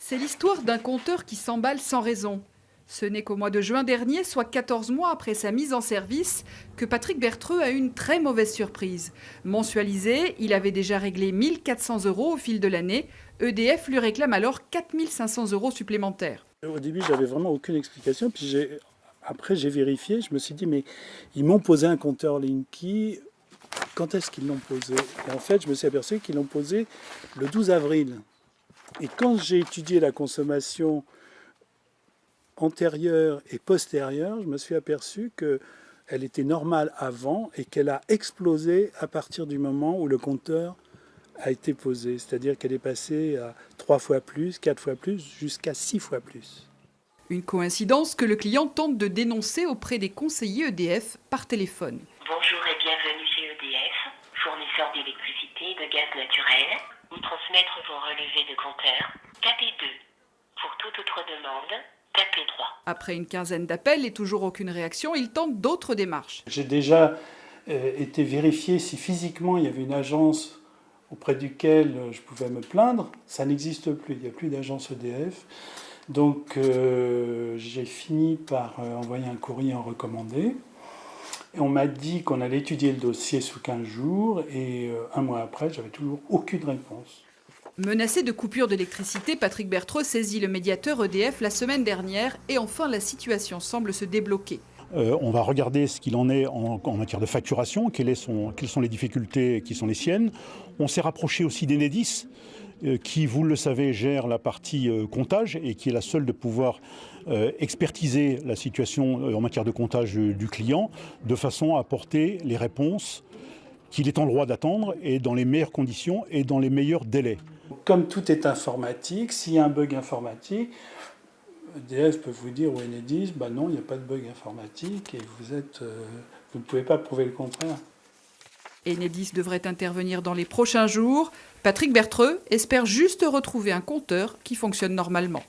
C'est l'histoire d'un compteur qui s'emballe sans raison. Ce n'est qu'au mois de juin dernier, soit 14 mois après sa mise en service, que Patrick Bertreux a eu une très mauvaise surprise. Mensualisé, il avait déjà réglé 1 400 € au fil de l'année. EDF lui réclame alors 4 500 € supplémentaires. Au début, j'avais vraiment aucune explication. Puis après, j'ai vérifié. Je me suis dit, mais ils m'ont posé un compteur Linky. Quand est-ce qu'ils l'ont posé? Et en fait, je me suis aperçu qu'ils l'ont posé le 12 avril. Et quand j'ai étudié la consommation antérieure et postérieure, je me suis aperçu qu'elle était normale avant et qu'elle a explosé à partir du moment où le compteur a été posé. C'est-à-dire qu'elle est passée à 3 fois plus, 4 fois plus, jusqu'à 6 fois plus. Une coïncidence que le client tente de dénoncer auprès des conseillers EDF par téléphone. Bonjour et bienvenue chez EDF, fournisseur d'électricité et de gaz naturel. Pour transmettre vos relevés de compteur, tapez 2. Pour toute autre demande, tapez 3. Après une quinzaine d'appels et toujours aucune réaction, il tente d'autres démarches. J'ai déjà été vérifié si physiquement il y avait une agence auprès duquel je pouvais me plaindre. Ça n'existe plus, il n'y a plus d'agence EDF. Donc j'ai fini par envoyer un courrier en recommandé. Et on m'a dit qu'on allait étudier le dossier sous 15 jours et un mois après, j'avais toujours aucune réponse. Menacé de coupure d'électricité, Patrick Bertreux saisit le médiateur EDF la semaine dernière et enfin la situation semble se débloquer. On va regarder ce qu'il en est en matière de facturation, quelles sont les difficultés qui sont les siennes. On s'est rapproché aussi d'Enedis, qui, vous le savez, gère la partie comptage et qui est la seule de pouvoir expertiser la situation en matière de comptage du client, de façon à apporter les réponses qu'il est en droit d'attendre et dans les meilleures conditions et dans les meilleurs délais. Comme tout est informatique, s'il y a un bug informatique, EDF peut vous dire ou Enedis, non, il n'y a pas de bug informatique et vous ne pouvez pas prouver le contraire. Enedis devrait intervenir dans les prochains jours. Patrick Bertreux espère juste retrouver un compteur qui fonctionne normalement.